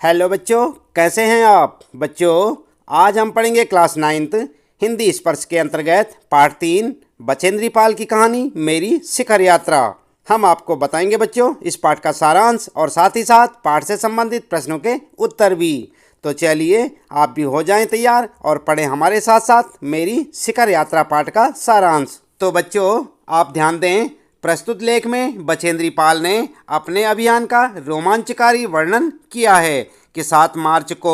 Hello बच्चों, कैसे हैं आप बच्चों। आज हम पढ़ेंगे क्लास 9th हिंदी स्पर्श के अंतर्गत पाठ 3 बचेंद्री पाल की कहानी मेरी शिखर यात्रा। हम आपको बताएंगे बच्चों इस पाठ का सारांश और साथ ही साथ पाठ से संबंधित प्रश्नों के उत्तर भी। तो चलिए आप भी हो जाएं तैयार और पढ़ें हमारे साथ साथ मेरी शिखर यात्रा पाठ का सारांश। तो बच्चों आप ध्यान दें, प्रस्तुत लेख में बचेंद्री पाल ने अपने अभियान का रोमांचकारी वर्णन किया है कि 7 मार्च को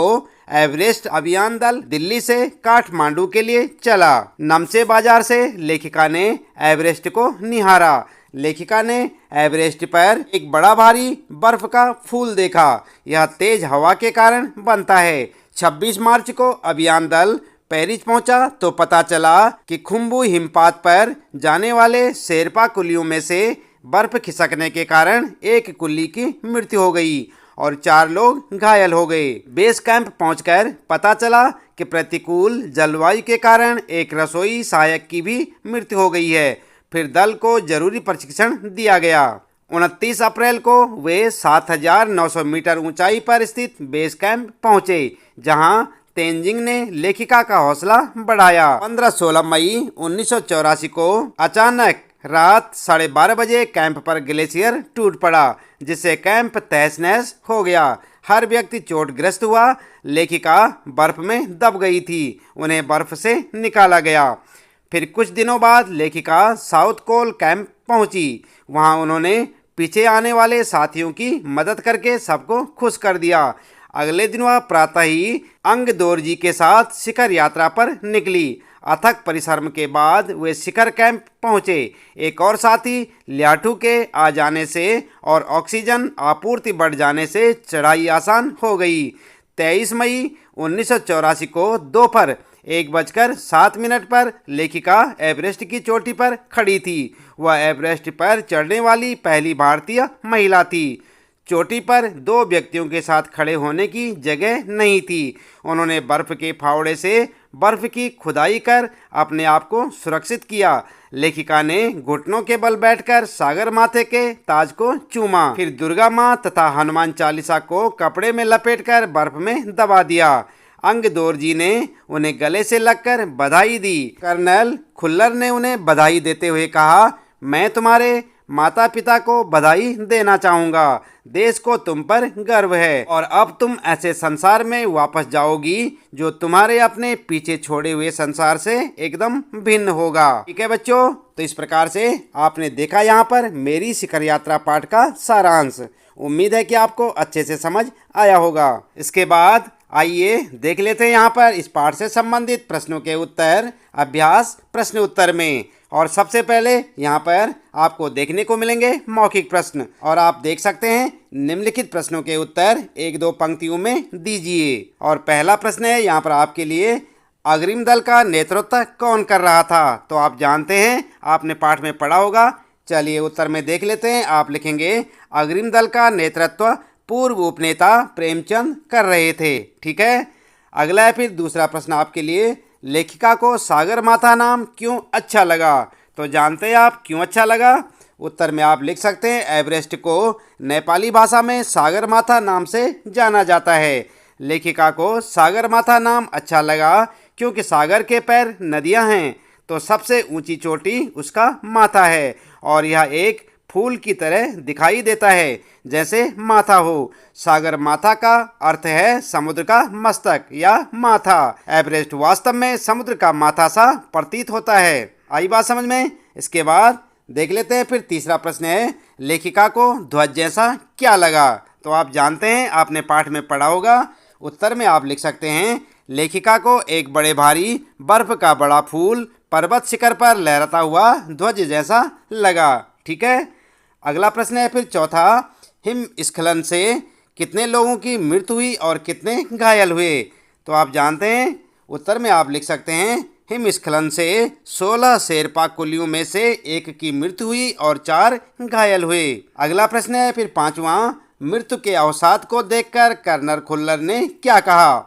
एवरेस्ट अभियान दल दिल्ली से काठमांडू के लिए चला। नमसे बाजार से लेखिका ने एवरेस्ट को निहारा। लेखिका ने एवरेस्ट पर एक बड़ा भारी बर्फ का फूल देखा। यह तेज हवा के कारण बनता है। 26 मार्च को अभियान दल पेरिस पहुंचा तो पता चला कि खुम्बू हिमपात पर जाने वाले शेरपा कुलियों में से बर्फ खिसकने के कारण एक कुल्ली की मृत्यु हो गई और 4 लोग घायल हो गए। बेस कैंप पहुंचकर पता चला कि प्रतिकूल जलवायु के कारण एक रसोई सहायक की भी मृत्यु हो गई है। फिर दल को जरूरी प्रशिक्षण दिया गया। 29 अप्रैल को वे 7,900 मीटर ऊंचाई पर स्थित बेस कैंप पहुंचे, जहां तेंजिंग ने लेखिका का हौसला बढ़ाया। 15-16 मई 1984 को अचानक रात 12:30 बजे कैंप पर ग्लेशियर टूट पड़ा, जिससे कैंप तहस नहस हो गया। हर व्यक्ति चोटग्रस्त हुआ। लेखिका बर्फ में दब गई थी। उन्हें बर्फ से निकाला गया। फिर कुछ दिनों बाद लेखिका साउथ कोल कैंप पहुंची। वहां उन्होंने पीछे आने वाले साथियों की मदद करके सबको खुश कर दिया। अगले दिन वह प्रातः ही अंगदोरजी के साथ शिखर यात्रा पर निकली। अथक परिश्रम के बाद वे शिखर कैंप पहुंचे। एक और साथी लियाटू के आ जाने से और ऑक्सीजन आपूर्ति बढ़ जाने से चढ़ाई आसान हो गई। 23 मई 1984 को दोपहर 1:07 पर लेखिका एवरेस्ट की चोटी पर खड़ी थी। वह एवरेस्ट पर चढ़ने वाली पहली भारतीय महिला थी। चोटी पर 2 व्यक्तियों के साथ खड़े होने की जगह नहीं थी। उन्होंने बर्फ के फावड़े से बर्फ की खुदाई कर अपने आप को सुरक्षित किया। लेखिका ने घुटनों के बल बैठकर सागर माथे के ताज को चूमा। फिर दुर्गा माँ तथा हनुमान चालीसा को कपड़े में लपेटकर बर्फ में दबा दिया। अंगदोरजी ने उन्हें गले से लगकर बधाई दी। कर्नल खुल्लर ने उन्हें बधाई देते हुए कहा, मैं तुम्हारे माता पिता को बधाई देना चाहूँगा। देश को तुम पर गर्व है और अब तुम ऐसे संसार में वापस जाओगी जो तुम्हारे अपने पीछे छोड़े हुए संसार से एकदम भिन्न होगा। ठीक है बच्चों, तो इस प्रकार से आपने देखा यहाँ पर मेरी शिखर यात्रा पाठ का सारांश। उम्मीद है कि आपको अच्छे से समझ आया होगा। इसके बाद आइए देख लेते हैं यहाँ पर इस पाठ से संबंधित प्रश्नों के उत्तर अभ्यास प्रश्न उत्तर में। और सबसे पहले यहाँ पर आपको देखने को मिलेंगे मौखिक प्रश्न, और आप देख सकते हैं निम्नलिखित प्रश्नों के उत्तर 1-2 पंक्तियों में दीजिए। और पहला प्रश्न है यहाँ पर आपके लिए, अग्रिम दल का नेतृत्व कौन कर रहा था? तो आप जानते हैं, आपने पाठ में पढ़ा होगा। चलिए उत्तर में देख लेते हैं। आप लिखेंगे अग्रिम दल का नेतृत्व पूर्व उपनेता प्रेमचंद कर रहे थे। ठीक है। अगला है फिर दूसरा प्रश्न आपके लिए, लेखिका को सागर माथा नाम क्यों अच्छा लगा? तो जानते हैं आप क्यों अच्छा लगा? उत्तर में आप लिख सकते हैं, एवरेस्ट को नेपाली भाषा में सागर माथा नाम से जाना जाता है। लेखिका को सागर माथा नाम अच्छा लगा क्योंकि सागर के पैर नदियां हैं, तो सबसे ऊंची चोटी उसका माथा है और यह एक फूल की तरह दिखाई देता है, जैसे माथा हो। सागर माथा का अर्थ है समुद्र का मस्तक या माथा। एवरेस्ट वास्तव में समुद्र का माथा सा प्रतीत होता है। आई बात समझ में? इसके बाद देख लेते हैं फिर तीसरा प्रश्न है, लेखिका को ध्वज जैसा क्या लगा? तो आप जानते हैं, आपने पाठ में पढ़ा होगा। उत्तर में आप लिख सकते हैं, लेखिका को एक बड़े भारी बर्फ का बड़ा फूल पर्वत शिखर पर लहराता हुआ ध्वज जैसा लगा। ठीक है। अगला प्रश्न है फिर चौथा, हिमस्खलन से कितने लोगों की मृत्यु हुई और कितने घायल हुए? तो आप जानते हैं, उत्तर में आप लिख सकते हैं, हिमस्खलन से 16 शेरपा कुलियों में से एक की मृत्यु हुई और 4 घायल हुए। अगला प्रश्न है फिर पांचवा, मृत्यु के अवसाद को देखकर कर्नल खुल्लर ने क्या कहा?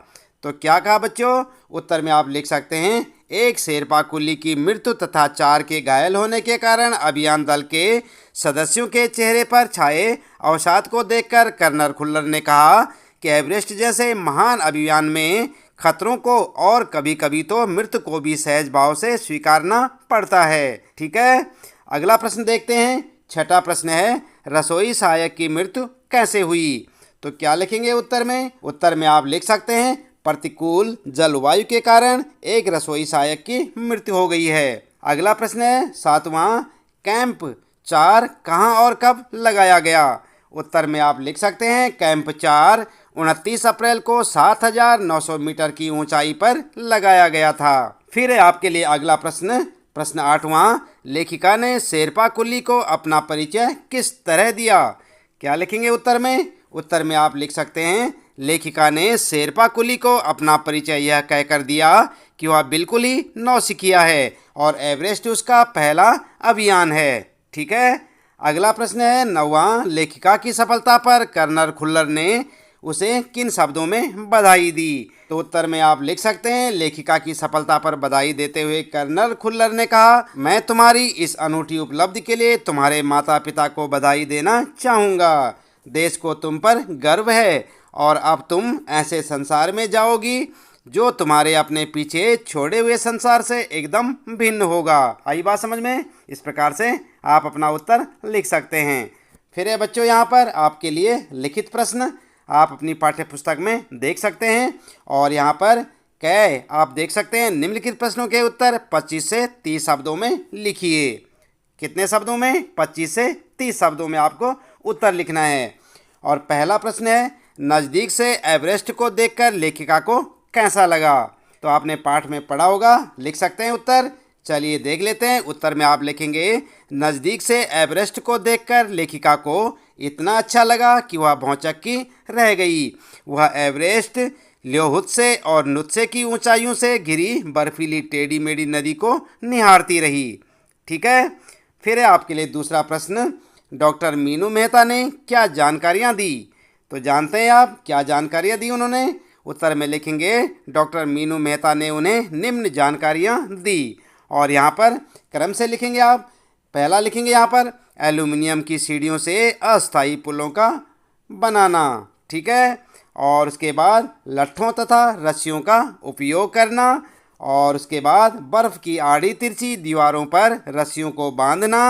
तो क्या कहा बच्चों? उत्तर में आप लिख सकते हैं, एक शेरपा कुली की मृत्यु तथा 4 के घायल होने के कारण अभियान दल के सदस्यों के चेहरे पर छाए अवसाद को देखकर कर्नल खुल्लर ने कहा कि एवरेस्ट जैसे महान अभियान में खतरों को और कभी कभी तो मृत्यु को भी सहज भाव से स्वीकारना पड़ता है। ठीक है, अगला प्रश्न देखते हैं। छठा प्रश्न है, रसोई सहायक की मृत्यु कैसे हुई? तो क्या लिखेंगे उत्तर में? उत्तर में आप लिख सकते हैं, प्रतिकूल जलवायु के कारण एक रसोई सहायक की मृत्यु हो गई है। अगला प्रश्न है सातवां, कैंप 4 कहां और कब लगाया गया? उत्तर में आप लिख सकते हैं, कैंप 4 29 अप्रैल को 7,900 मीटर की ऊंचाई पर लगाया गया था। फिर आपके लिए अगला प्रश्न, प्रश्न 8वां, लेखिका ने शेरपा कुली को अपना परिचय किस तरह दिया? क्या लिखेंगे उत्तर में? उत्तर में आप लिख सकते हैं, लेखिका ने शेरपा कुली को अपना परिचय यह कहकर दिया कि वह बिल्कुल ही नौसिखिया है और एवरेस्ट उसका पहला अभियान है। ठीक है, अगला प्रश्न है 9वां, लेखिका की सफलता पर कर्नल खुल्लर ने उसे किन शब्दों में बधाई दी? तो उत्तर में आप लिख सकते हैं, लेखिका की सफलता पर बधाई देते हुए कर्नल खुल्लर ने कहा, मैं तुम्हारी इस अनूठी उपलब्धि के लिए तुम्हारे माता पिता को बधाई देना चाहूँगा। देश को तुम पर गर्व है और अब तुम ऐसे संसार में जाओगी जो तुम्हारे अपने पीछे छोड़े हुए संसार से एकदम भिन्न होगा। आई बात समझ में? इस प्रकार से आप अपना उत्तर लिख सकते हैं। फिर है बच्चों यहाँ पर आपके लिए लिखित प्रश्न आप अपनी पाठ्य पुस्तक में देख सकते हैं और यहाँ पर कै आप देख सकते हैं, निम्नलिखित प्रश्नों के उत्तर 25 से 30 शब्दों में लिखिए। कितने शब्दों में? 25 से 30 शब्दों में आपको उत्तर लिखना है। और पहला प्रश्न है, नज़दीक से एवरेस्ट को देखकर लेखिका को कैसा लगा? तो आपने पाठ में पढ़ा होगा, लिख सकते हैं उत्तर। चलिए देख लेते हैं। उत्तर में आप लिखेंगे, नज़दीक से एवरेस्ट को देखकर लेखिका को इतना अच्छा लगा कि वह भौचक्की रह गई। वह एवरेस्ट ल्योहुत्से और नुत्से की ऊंचाइयों से घिरी बर्फीली टेढ़ी मेढ़ी नदी को निहारती रही। ठीक है, फिर है आपके लिए दूसरा प्रश्न, डॉक्टर मीनू मेहता ने क्या जानकारियां दी? तो जानते हैं आप क्या जानकारियां दी उन्होंने? उत्तर में लिखेंगे, डॉक्टर मीनू मेहता ने उन्हें निम्न जानकारियां दी और यहाँ पर क्रम से लिखेंगे आप। पहला लिखेंगे यहाँ पर, एल्यूमिनियम की सीढ़ियों से अस्थायी पुलों का बनाना। ठीक है, और उसके बाद लट्ठों तथा रस्सियों का उपयोग करना और उसके बाद बर्फ़ की आड़ी तिरछी दीवारों पर रस्सियों को बांधना।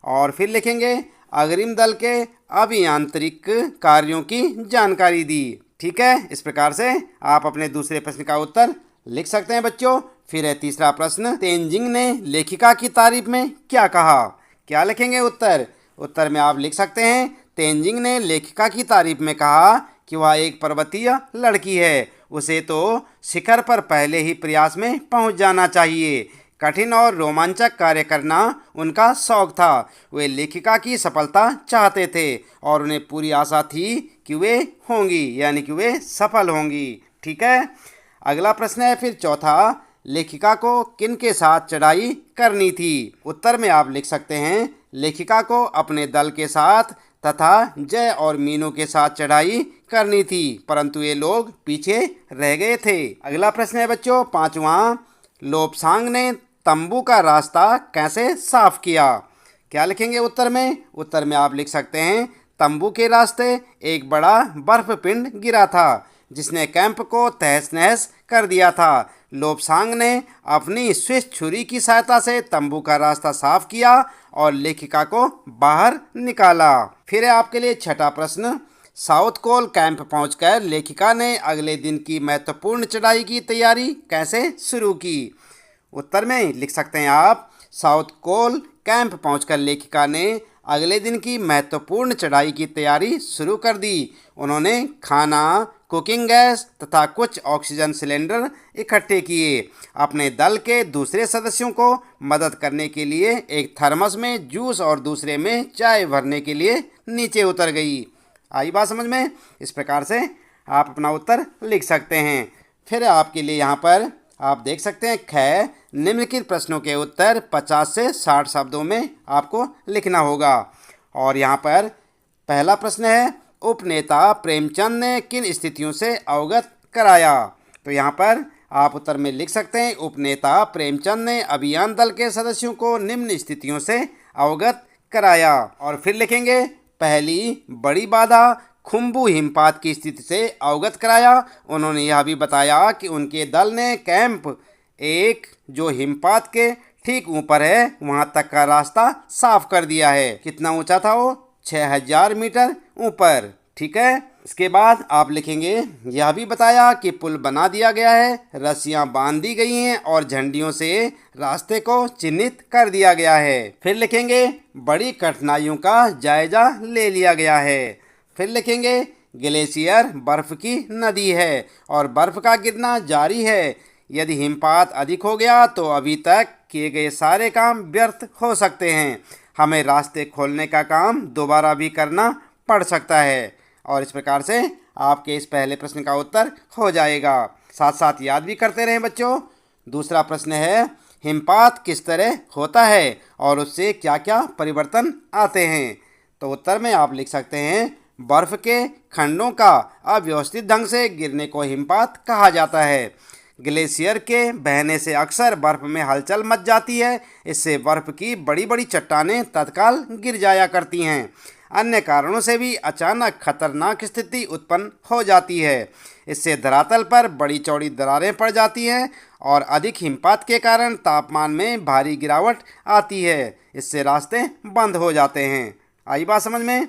और फिर लिखेंगे, अग्रिम दल के अभियांत्रिक कार्यों की जानकारी दी। ठीक है, इस प्रकार से आप अपने दूसरे प्रश्न का उत्तर लिख सकते हैं बच्चों। फिर है तीसरा प्रश्न, तेंजिंग ने लेखिका की तारीफ में क्या कहा? क्या लिखेंगे उत्तर? उत्तर में आप लिख सकते हैं, तेंजिंग ने लेखिका की तारीफ में कहा कि वह एक पर्वतीय लड़की है, उसे तो शिखर पर पहले ही प्रयास में पहुंच जाना चाहिए। कठिन और रोमांचक कार्य करना उनका शौक था। वे लेखिका की सफलता चाहते थे और उन्हें पूरी आशा थी कि वे होंगी, यानी कि वे सफल होंगी। ठीक है, अगला प्रश्न है फिर चौथा, लेखिका को किन के साथ चढ़ाई करनी थी? उत्तर में आप लिख सकते हैं, लेखिका को अपने दल के साथ तथा जय और मीनू के साथ चढ़ाई करनी थी, परंतु ये लोग पीछे रह गए थे। अगला प्रश्न है बच्चों पांचवा, लोब्सांग ने तंबू का रास्ता कैसे साफ किया? क्या लिखेंगे उत्तर में? उत्तर में आप लिख सकते हैं, तंबू के रास्ते एक बड़ा बर्फ पिंड गिरा था जिसने कैंप को तहस नहस कर दिया था। लोब्सांग ने अपनी स्विस छुरी की सहायता से तंबू का रास्ता साफ किया और लेखिका को बाहर निकाला। फिर है आपके लिए छठा प्रश्न, साउथ कोल कैंप पहुंचकर लेखिका ने अगले दिन की महत्वपूर्ण चढ़ाई की तैयारी कैसे शुरू की? उत्तर में लिख सकते हैं आप, साउथ कोल कैंप पहुंचकर लेखिका ने अगले दिन की महत्वपूर्ण चढ़ाई की तैयारी शुरू कर दी। उन्होंने खाना, कुकिंग गैस तथा कुछ ऑक्सीजन सिलेंडर इकट्ठे किए। अपने दल के दूसरे सदस्यों को मदद करने के लिए एक थर्मस में जूस और दूसरे में चाय भरने के लिए नीचे उतर गई। आई बात समझ में? इस प्रकार से आप अपना उत्तर लिख सकते हैं। फिर आपके लिए यहाँ पर आप देख सकते हैं ख, निम्नलिखित प्रश्नों के उत्तर 50 से 60 शब्दों में आपको लिखना होगा। और यहाँ पर पहला प्रश्न है, उपनेता प्रेमचंद ने किन स्थितियों से अवगत कराया? तो यहाँ पर आप उत्तर में लिख सकते हैं, उपनेता प्रेमचंद ने अभियान दल के सदस्यों को निम्न स्थितियों से अवगत कराया। और फिर लिखेंगे, पहली बड़ी बाधा खुम्बू हिमपात की स्थिति से अवगत कराया। उन्होंने यह भी बताया कि उनके दल ने कैंप एक जो हिमपात के ठीक ऊपर है वहां तक का रास्ता साफ कर दिया है। कितना ऊंचा था वो? 6000 मीटर ऊपर। ठीक है। इसके बाद आप लिखेंगे यह भी बताया कि पुल बना दिया गया है, रस्सियां बांध दी गई हैं और झंडियों से रास्ते को चिन्हित कर दिया गया है। फिर लिखेंगे बड़ी कठिनाइयों का जायजा ले लिया गया है। फिर लिखेंगे ग्लेशियर बर्फ की नदी है और बर्फ का गिरना जारी है। यदि हिमपात अधिक हो गया तो अभी तक किए गए सारे काम व्यर्थ हो सकते हैं। हमें रास्ते खोलने का काम दोबारा भी करना पड़ सकता है। और इस प्रकार से आपके इस पहले प्रश्न का उत्तर हो जाएगा। साथ साथ याद भी करते रहें बच्चों। दूसरा प्रश्न है हिमपात किस तरह होता है और उससे क्या क्या परिवर्तन आते हैं। तो उत्तर में आप लिख सकते हैं बर्फ के खंडों का अव्यवस्थित ढंग से गिरने को हिमपात कहा जाता है। ग्लेशियर के बहने से अक्सर बर्फ में हलचल मच जाती है। इससे बर्फ की बड़ी बड़ी चट्टानें तत्काल गिर जाया करती हैं। अन्य कारणों से भी अचानक खतरनाक स्थिति उत्पन्न हो जाती है। इससे धरातल पर बड़ी चौड़ी दरारें पड़ जाती हैं और अधिक हिमपात के कारण तापमान में भारी गिरावट आती है। इससे रास्ते बंद हो जाते हैं। आई बात समझ में।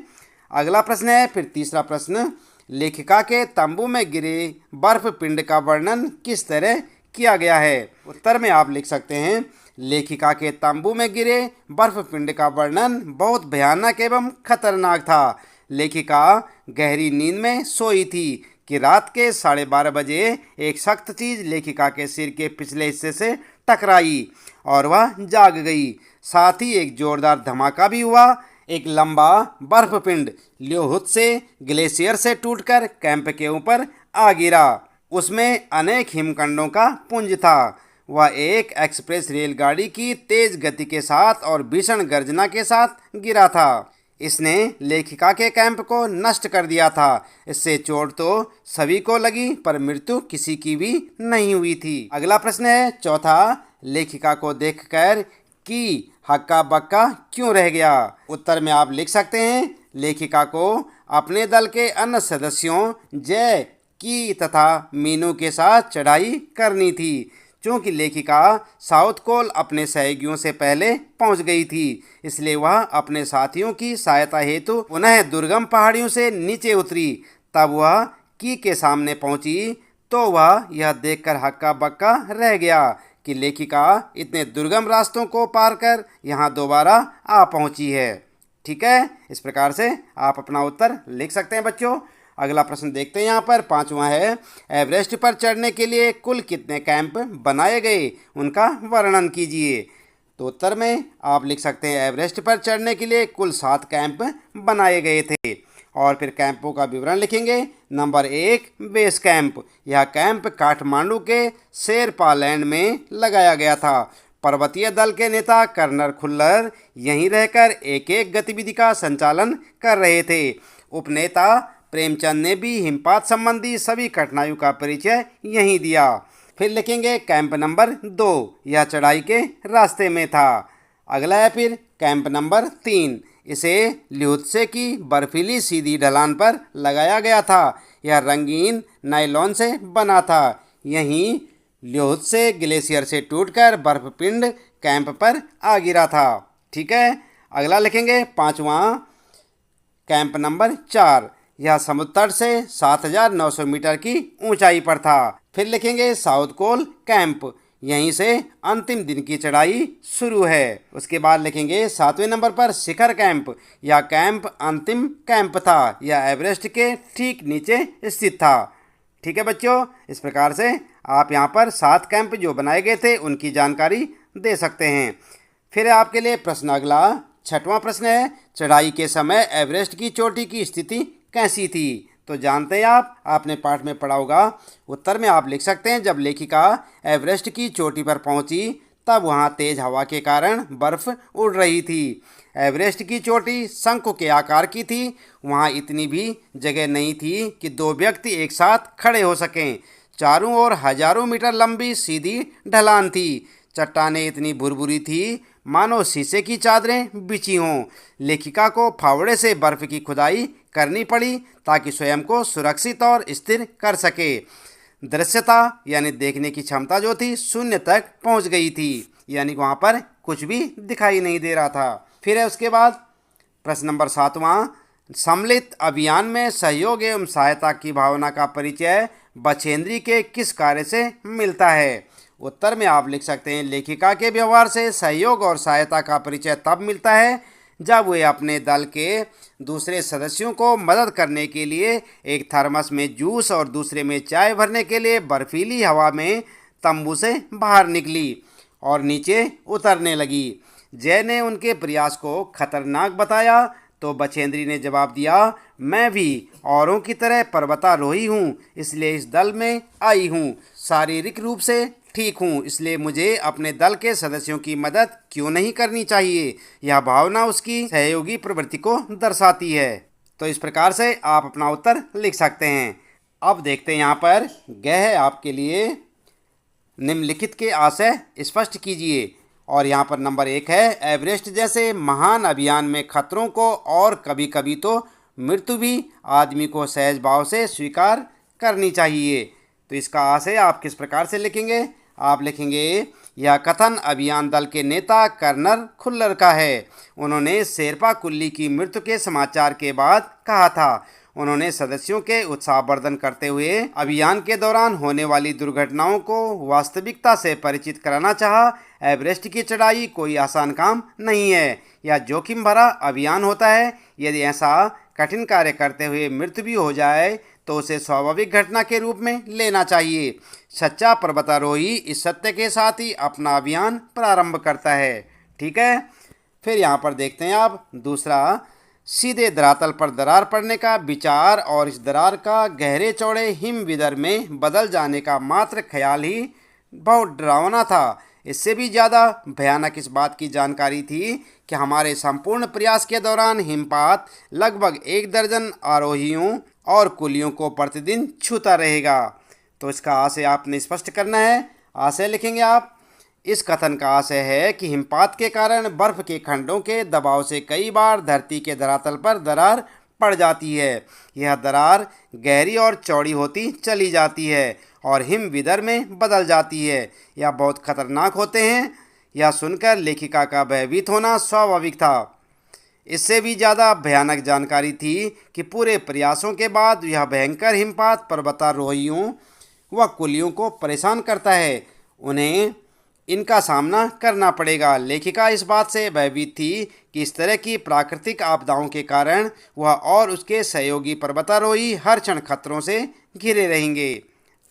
अगला प्रश्न है फिर तीसरा प्रश्न, लेखिका के तंबू में गिरे बर्फ पिंड का वर्णन किस तरह किया गया है। उत्तर में आप लिख सकते हैं लेखिका के तंबू में गिरे बर्फ पिंड का वर्णन बहुत भयानक एवं खतरनाक था। लेखिका गहरी नींद में सोई थी कि रात के 12:30 बजे एक सख्त चीज लेखिका के सिर के पिछले हिस्से से टकराई और वह जाग गई। साथ ही एक जोरदार धमाका भी हुआ। एक लंबा बर्फ पिंड ल्योहुत से ग्लेशियर से टूटकर कैंप के ऊपर आ गिरा। उसमें अनेक हिमखंडों का पुंज था। वह एक एक्सप्रेस रेलगाड़ी की तेज गति के साथ और भीषण गर्जना के साथ गिरा था। इसने लेखिका के कैंप को नष्ट कर दिया था। इससे चोट तो सभी को लगी पर मृत्यु किसी की भी नहीं हुई थी। अगला प्रश्न है चौथा, लेखिका को देखकर कि हक्का बक्का क्यों रह गया। उत्तर में आप लिख सकते हैं लेखिका को अपने दल के अन्य सदस्यों जय की तथा मीनू के साथ चढ़ाई करनी थी। चूँकि लेखिका साउथ कोल अपने सहयोगियों से पहले पहुंच गई थी, इसलिए वह अपने साथियों की सहायता हेतु पुनः दुर्गम पहाड़ियों से नीचे उतरी। तब वह की के सामने पहुंची तो वह यह देखकर हक्का बक्का रह गया कि लेखिका इतने दुर्गम रास्तों को पार कर यहाँ दोबारा आ पहुंची है। ठीक है। इस प्रकार से आप अपना उत्तर लिख सकते हैं बच्चों। अगला प्रश्न देखते हैं। यहाँ पर पांचवा है एवरेस्ट पर चढ़ने के लिए कुल कितने कैंप बनाए गए, उनका वर्णन कीजिए। तो उत्तर में आप लिख सकते हैं एवरेस्ट पर चढ़ने के लिए कुल 7 कैंप बनाए गए थे। और फिर कैंपों का विवरण लिखेंगे। Number 1 base camp. यह कैंप काठमांडू के शेरपा लैंड में लगाया गया था। पर्वतीय दल के नेता कर्नल खुल्लर यहीं रहकर एक एक गतिविधि का संचालन कर रहे थे। उपनेता प्रेमचंद ने भी हिमपात संबंधी सभी कठिनाइयों का परिचय यहीं दिया। फिर लिखेंगे कैंप नंबर 2, यह चढ़ाई के रास्ते में था। अगला है फिर कैंप नंबर 3, इसे ल्योत्से की बर्फीली सीधी ढलान पर लगाया गया था। यह रंगीन नायलॉन से बना था। यहीं ल्योत्से ग्लेशियर से टूटकर बर्फ पिंड कैंप पर आ गिरा था। ठीक है। अगला लिखेंगे पांचवा कैंप नंबर 4, यह समुद्र तट से 7900 मीटर की ऊंचाई पर था। फिर लिखेंगे साउथ कोल कैंप, यहीं से अंतिम दिन की चढ़ाई शुरू है। उसके बाद लिखेंगे 7वें नंबर पर शिखर कैंप। यह कैंप अंतिम कैंप था। यह एवरेस्ट के ठीक नीचे स्थित था। ठीक है बच्चों। इस प्रकार से आप यहाँ पर 7 कैंप जो बनाए गए थे उनकी जानकारी दे सकते हैं। फिर आपके लिए प्रश्न अगला 6वां प्रश्न है चढ़ाई के समय एवरेस्ट की चोटी की स्थिति कैसी थी। तो जानते हैं आपने पाठ में पढ़ा होगा। उत्तर में आप लिख सकते हैं जब लेखिका एवरेस्ट की चोटी पर पहुंची तब वहां तेज हवा के कारण बर्फ उड़ रही थी। एवरेस्ट की चोटी शंकु के आकार की थी। वहां इतनी भी जगह नहीं थी कि 2 व्यक्ति एक साथ खड़े हो सकें। चारों ओर हजारों मीटर लंबी सीधी ढलान थी। चट्टानें इतनी भुरभुरी थी मानो शीशे की चादरें बिछी हों। लेखिका को फावड़े से बर्फ की खुदाई करनी पड़ी ताकि स्वयं को सुरक्षित और स्थिर कर सके। दृश्यता यानी देखने की क्षमता जो थी शून्य तक पहुंच गई थी, यानी वहाँ पर कुछ भी दिखाई नहीं दे रहा था। फिर है उसके बाद प्रश्न नंबर 7वां, सम्मिलित अभियान में सहयोग एवं सहायता की भावना का परिचय बछेंद्री के किस कार्य से मिलता है? उत्तर में आप लिख सकते हैं, लेखिका के व्यवहार से सहयोग और सहायता का परिचय तब मिलता है जब वे अपने दल के दूसरे सदस्यों को मदद करने के लिए एक थर्मस में जूस और दूसरे में चाय भरने के लिए बर्फीली हवा में तंबू से बाहर निकली और नीचे उतरने लगी। जय ने उनके प्रयास को खतरनाक बताया तो बछेंद्री ने जवाब दिया, मैं भी औरों की तरह पर्वतारोही हूँ, इसलिए इस दल में आई हूँ। शारीरिक रूप से ठीक हूँ, इसलिए मुझे अपने दल के सदस्यों की मदद क्यों नहीं करनी चाहिए। यह भावना उसकी सहयोगी प्रवृत्ति को दर्शाती है। तो इस प्रकार से आप अपना उत्तर लिख सकते हैं। अब देखते हैं यहाँ पर गह है आपके लिए, निम्नलिखित के आशय स्पष्ट कीजिए। और यहाँ पर नंबर 1 है, एवरेस्ट जैसे महान अभियान में खतरों को और कभी कभी तो मृत्यु भी आदमी को सहज भाव से स्वीकार करनी चाहिए। तो इसका आशय आप किस प्रकार से लिखेंगे? आप लिखेंगे, यह कथन अभियान दल के नेता कर्नल खुल्लर का है। उन्होंने शेरपा कुल्ली की मृत्यु के समाचार के बाद कहा था। उन्होंने सदस्यों के उत्साहवर्धन करते हुए अभियान के दौरान होने वाली दुर्घटनाओं को वास्तविकता से परिचित कराना चाहा। एवरेस्ट की चढ़ाई कोई आसान काम नहीं है, यह जोखिम भरा अभियान होता है। यदि ऐसा कठिन कार्य करते हुए मृत्यु भी हो जाए तो उसे स्वाभाविक घटना के रूप में लेना चाहिए। सच्चा पर्वतारोही इस सत्य के साथ ही अपना अभियान प्रारंभ करता है। ठीक है, फिर यहाँ पर देखते हैं आप दूसरा, सीधे धरातल पर दरार पड़ने का विचार और इस दरार का गहरे चौड़े हिम विदर में बदल जाने का मात्र ख्याल ही बहुत डरावना था। इससे भी ज़्यादा भयानक इस बात की जानकारी थी कि हमारे संपूर्ण प्रयास के दौरान हिमपात लगभग 1 दर्जन आरोहियों और कुलियों को प्रतिदिन छूता रहेगा। तो इसका आशय आपने स्पष्ट करना है। आशय लिखेंगे आप, इस कथन का आशय है कि हिमपात के कारण बर्फ के खंडों के दबाव से कई बार धरती के धरातल पर दरार पड़ जाती है। यह दरार गहरी और चौड़ी होती चली जाती है और हिम विदर में बदल जाती है। यह बहुत खतरनाक होते हैं। यह सुनकर लेखिका का भयभीत होना स्वाभाविक था। इससे भी ज़्यादा भयानक जानकारी थी कि पूरे प्रयासों के बाद यह भयंकर हिमपात पर्वतारोहियों व कुलियों को परेशान करता है। उन्हें इनका सामना करना पड़ेगा। लेखिका इस बात से भयभीत थी कि इस तरह की प्राकृतिक आपदाओं के कारण वह और उसके सहयोगी पर्वतारोही हर क्षण खतरों से घिरे रहेंगे।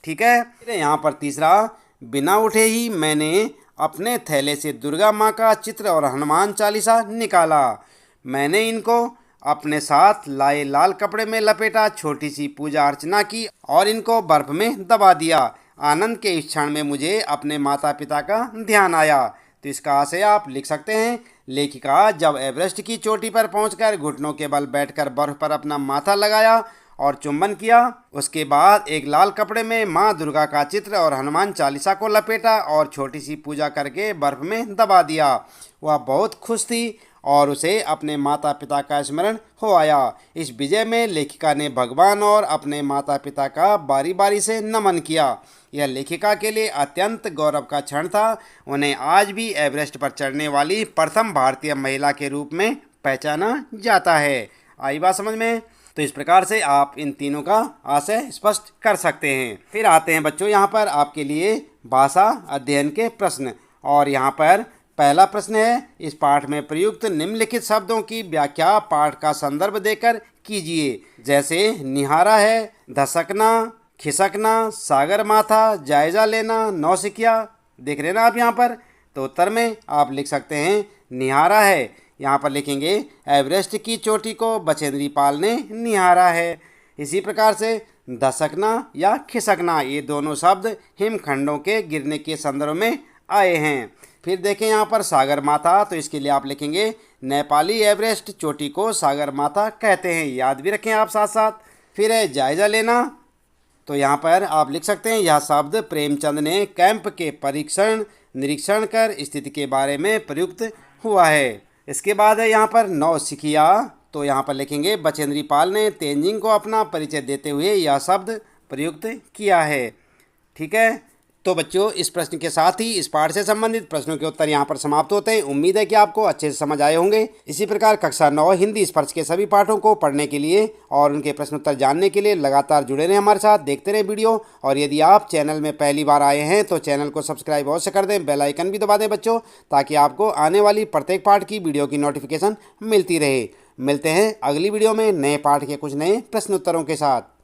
ठीक है, यहाँ पर तीसरा, बिना उठे ही मैंने अपने थैले से दुर्गा माँ का चित्र और हनुमान चालीसा निकाला। मैंने इनको अपने साथ लाए लाल कपड़े में लपेटा, छोटी सी पूजा अर्चना की और इनको बर्फ में दबा दिया। आनंद के इस क्षण में मुझे अपने माता पिता का ध्यान आया। तो इसका आशय आप लिख सकते हैं, लेखिका जब एवरेस्ट की चोटी पर पहुंचकर घुटनों के बल बैठकर बर्फ पर अपना माथा लगाया और चुंबन किया, उसके बाद एक लाल कपड़े में माँ दुर्गा का चित्र और हनुमान चालीसा को लपेटा और छोटी सी पूजा करके बर्फ में दबा दिया। वह बहुत खुश थी और उसे अपने माता पिता का स्मरण हो आया। इस विजय में लेखिका ने भगवान और अपने माता पिता का बारी बारी से नमन किया। यह लेखिका के लिए अत्यंत गौरव का क्षण था। उन्हें आज भी एवरेस्ट पर चढ़ने वाली प्रथम भारतीय महिला के रूप में पहचाना जाता है। आई बात समझ में? तो इस प्रकार से आप इन तीनों का आशय स्पष्ट कर सकते हैं। फिर आते हैं बच्चों यहाँ पर आपके लिए भाषा अध्ययन के प्रश्न। और यहाँ पर पहला प्रश्न है, इस पाठ में प्रयुक्त निम्नलिखित शब्दों की व्याख्या पाठ का संदर्भ देकर कीजिए। जैसे निहारा है, धसकना, खिसकना, सागर माथा, जायजा लेना, नौसिखिया। देख रहे ना आप यहाँ पर? तो उत्तर में आप लिख सकते हैं निहारा है। यहाँ पर लिखेंगे एवरेस्ट की चोटी को बछेंद्री पाल ने निहारा है। इसी प्रकार से धसकना या खिसकना, ये दोनों शब्द हिमखंडों के गिरने के संदर्भ में आए हैं। फिर देखें यहाँ पर सागर माथा, तो इसके लिए आप लिखेंगे नेपाली एवरेस्ट चोटी को सागर माथा कहते हैं। याद भी रखें आप साथ साथ। फिर है जायजा लेना, तो यहाँ पर आप लिख सकते हैं यह शब्द प्रेमचंद ने कैंप के निरीक्षण कर स्थिति के बारे में प्रयुक्त हुआ है। इसके बाद है यहाँ पर नौसिखिया, तो यहाँ पर लिखेंगे बचेंद्री पाल ने तेंजिंग को अपना परिचय देते हुए यह शब्द प्रयुक्त किया है। ठीक है, तो बच्चों इस प्रश्न के साथ ही इस पाठ से संबंधित प्रश्नों के उत्तर यहाँ पर समाप्त होते हैं। उम्मीद है कि आपको अच्छे से समझ आए होंगे। इसी प्रकार कक्षा 9 हिंदी स्पर्श के सभी पाठों को पढ़ने के लिए और उनके प्रश्नोत्तर जानने के लिए लगातार जुड़े रहें हमारे साथ, देखते रहें वीडियो। और यदि आप चैनल में पहली बार आए हैं तो चैनल को सब्सक्राइब अवश्य कर दें, बेल आइकन भी दबा दें बच्चों, ताकि आपको आने वाली प्रत्येक पाठ की वीडियो की नोटिफिकेशन मिलती रहे। मिलते हैं अगली वीडियो में नए पाठ के कुछ नए प्रश्नोत्तरों के साथ।